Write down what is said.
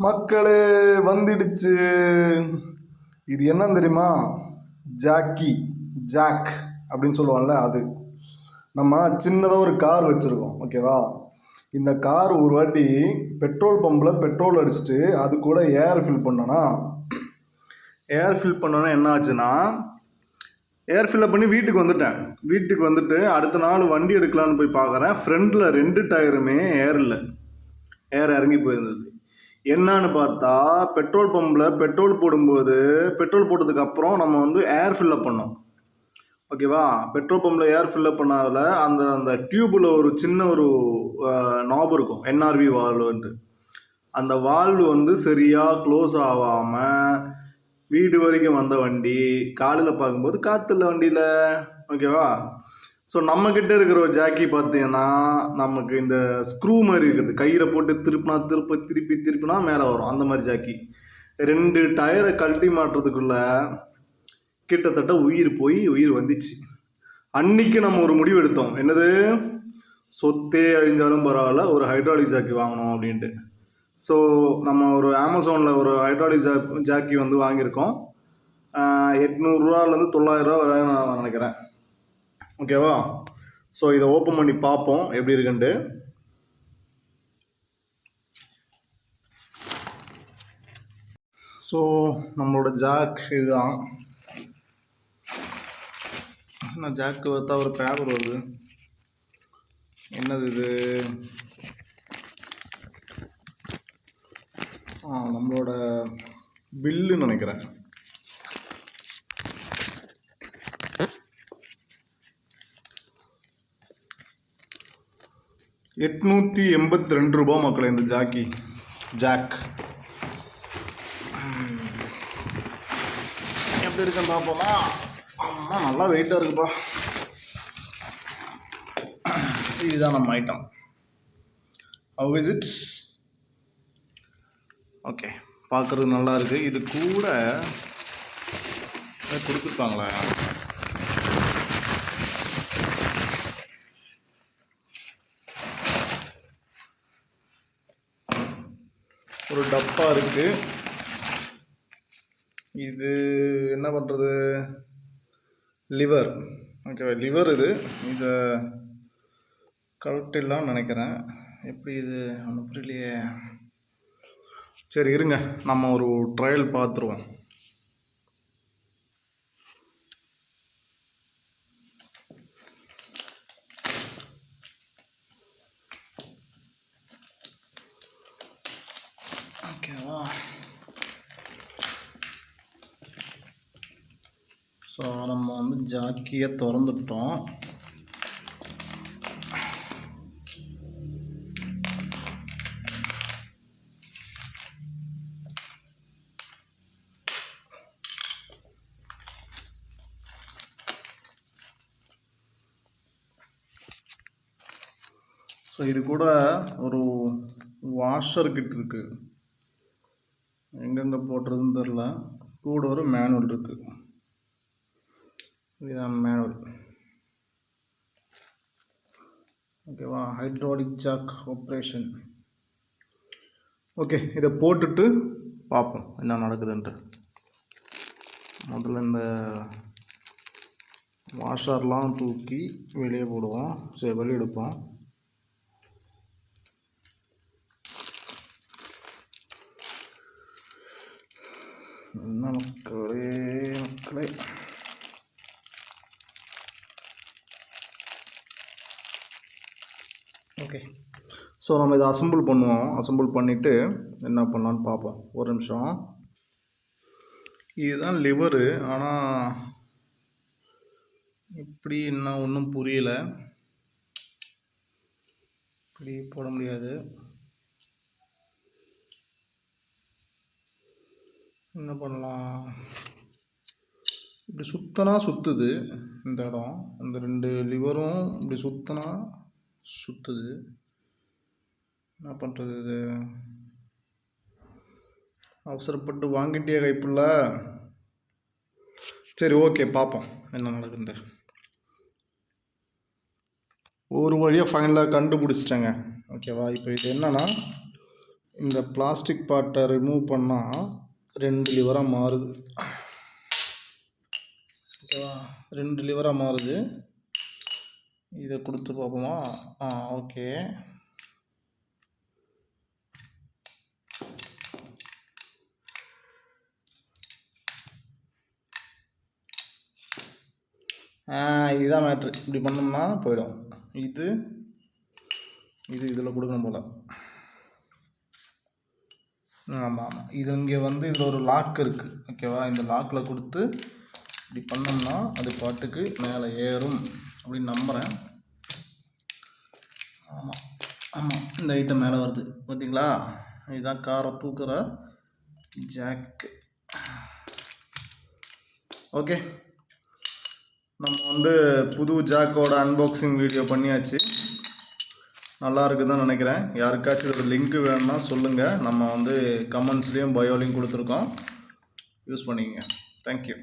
மக்களே வந்துடுச்சு. இது என்னன்னு தெரியுமா? ஜாக்கி, ஜாக் அப்படின்னு சொல்லுவாங்கல்ல, அது. நம்ம சின்னதாக ஒரு கார் வச்சுருக்கோம், ஓகேவா? இந்த கார் ஒரு வாட்டி பெட்ரோல் பம்பில் பெட்ரோல் அடிச்சுட்டு அது கூட ஏர் ஃபில் பண்ணோன்னா என்ன ஆச்சுன்னா, ஏர் ஃபில்லை பண்ணி வீட்டுக்கு வந்துட்டேன். வீட்டுக்கு வந்துட்டு அடுத்த நாள் வண்டி எடுக்கலான்னு போய் பார்க்குறேன். ஃப்ரண்டில் 2 டயருமே ஏர் இல்லை, ஏர் இறங்கி போயிருந்தது. என்னன்னு பார்த்தா, பெட்ரோல் பம்பில் பெட்ரோல் போடும்போது, பெட்ரோல் போட்டதுக்கப்புறம் நம்ம வந்து ஏர் ஃபில்லப் பண்ணோம், ஓகேவா? பெட்ரோல் பம்பில் ஏர் ஃபில்லப் பண்ணாதில் அந்த அந்த டியூப்பில் ஒரு சின்ன ஒரு நாப் இருக்கும், என்ஆர்வி வால்வுன்ட்டு. அந்த வால்வு வந்து சரியாக க்ளோஸ் ஆகாமல் வீடு வரைக்கும் வந்த வண்டி காலையில் பார்க்கும்போது காற்று இல்லை வண்டியில், ஓகேவா? ஸோ நம்மக்கிட்ட இருக்கிற ஒரு ஜாக்கி பார்த்தீங்கன்னா, நமக்கு இந்த ஸ்க்ரூ மாதிரி இருக்குது, கையில் போட்டு திருப்பினா மேலே வரும், அந்த மாதிரி ஜாக்கி. 2 டயரை கழட்டி மாட்டுறதுக்குள்ள கிட்டத்தட்ட உயிர் வந்துச்சு. அன்னைக்கு நம்ம ஒரு முடிவு எடுத்தோம், என்னது? சொத்தே அழிஞ்சாலும் பரவாயில்ல, ஒரு ஹைட்ராலிக் ஜாக்கி வாங்கணும் அப்படின்ட்டு. ஸோ நம்ம ஒரு அமேசானில் ஒரு ஹைட்ராலிக் ஜாக்கி வந்து வாங்கியிருக்கோம். 800 ரூபாலேருந்து 900 ரூபா வரை நான் நினைக்கிறேன், ஓகேவா? ஸோ இதை ஓப்பன் பண்ணி பார்ப்போம் எப்படி இருக்குன்ட்டு. ஸோ நம்மளோட ஜாக் இதுதான். நான் ஜாக்கு பார்த்தா ஒரு பேப்பர் வருது, என்னது இது? நம்மளோட பில்லுன்னு நினைக்கிறேன். ₹882 மக்களை இந்த ஜாக் எப்படி இருக்குன்னு பார்ப்போமா? ஆமாம், நல்லா வெயிட்டாக இருக்குப்பா. இதுதான் நம்ம item. How is it? Okay, பார்க்குறது நல்லா இருக்குது. இது கூட கொடுத்துருக்காங்களே, ஒரு டப்பா இருக்குது. இது என்ன பண்ணுறது? லிவர், ஓகேவா? லிவர் இதை கழட்டிடலாம்னு நினைக்கிறேன். எப்படி இது ஒன்றும் புரியலையே. சரி இருங்க, நம்ம ஒரு ட்ரையல் பார்த்துருவோம். ஓகேவா? ஸோ நம்ம வந்து ஜாக்கியை திறந்துட்டோம். ஸோ இது கூட ஒரு வாஷர் கிட் இருக்குது, எங்கெங்கே போட்டுறதுன்னு தெரில. கூட ஒரு மேனுவல் இருக்குது, இதுதான் மேனுவல், ஓகேவா? Hydraulic jack operation. ஓகே, இதை போட்டுட்டு பார்ப்போம் என்ன நடக்குதுன்ட்டு. முதல்ல இந்த வாஷர்லாம் தூக்கி வெளியே போடுவோம். சரி, வெளியே எடுப்போம். என்ன மக்களே, ஓகே. ஸோ நம்ம இதை அசம்பிள் பண்ணுவோம். அசம்பிள் பண்ணிவிட்டு என்ன பண்ணலான்னு பார்ப்போம். ஒரு நிமிஷம். இதுதான் லிவரு, ஆனால் இப்படி என்ன ஒன்றும் புரியலை. இப்படி போட முடியாது. என்ன பண்ணலாம்? இப்படி சுத்தனா சுற்றுது இந்த இடம், இந்த 2 லிவரும் இப்படி சுத்தனா சுற்றுது. என்ன பண்ணுறது? இது அவசரப்பட்டு வாங்கிட்டே கைப்புள்ள. சரி, ஓகே, பார்ப்போம் என்ன நடக்குதுன்ட்டு. ஒரு வழியாக ஃபைனலாக கண்டுபிடிச்சிட்டேங்க, ஓகேவா? இப்போ இது என்னன்னா, இந்த பிளாஸ்டிக் பார்ட்டை ரிமூவ் பண்ணால் 2 லிவராக மாறுது. ஓகேவா, 2 லிவராக மாறுது. இதை கொடுத்து பார்ப்போமா? ஓகே. இதுதான் மேட்ரு. இப்படி பண்ணோம்னா போயிடும். இது இதில் கொடுக்கணும் போல். ஆமாம், இது இங்கே வந்து இதில் ஒரு லாக் இருக்குது. ஓகேவா, இந்த லாக்கில் கொடுத்து இப்படி பண்ணோம்னா அது பாட்டுக்கு மேலே ஏறும் அப்படின்னு நம்புகிறேன். ஆமாம், இந்த ஐட்டம் மேலே வருது பார்த்தீங்களா? இதுதான் காரை தூக்குற ஜாக்கு. ஓகே, நம்ம வந்து புது ஜாக்கோட அன்பாக்சிங் வீடியோ பண்ணியாச்சு. நல்லா இருக்குதுன்னு நினைக்கிறேன். யாருக்காச்சும் இதோட லிங்க் வேணும்னா சொல்லுங்கள். நம்ம வந்து கமெண்ட்ஸ்லேயும் பயோலையும் கொடுத்துருக்கோம். யூஸ் பண்ணிக்கங்க. தேங்க்யூ.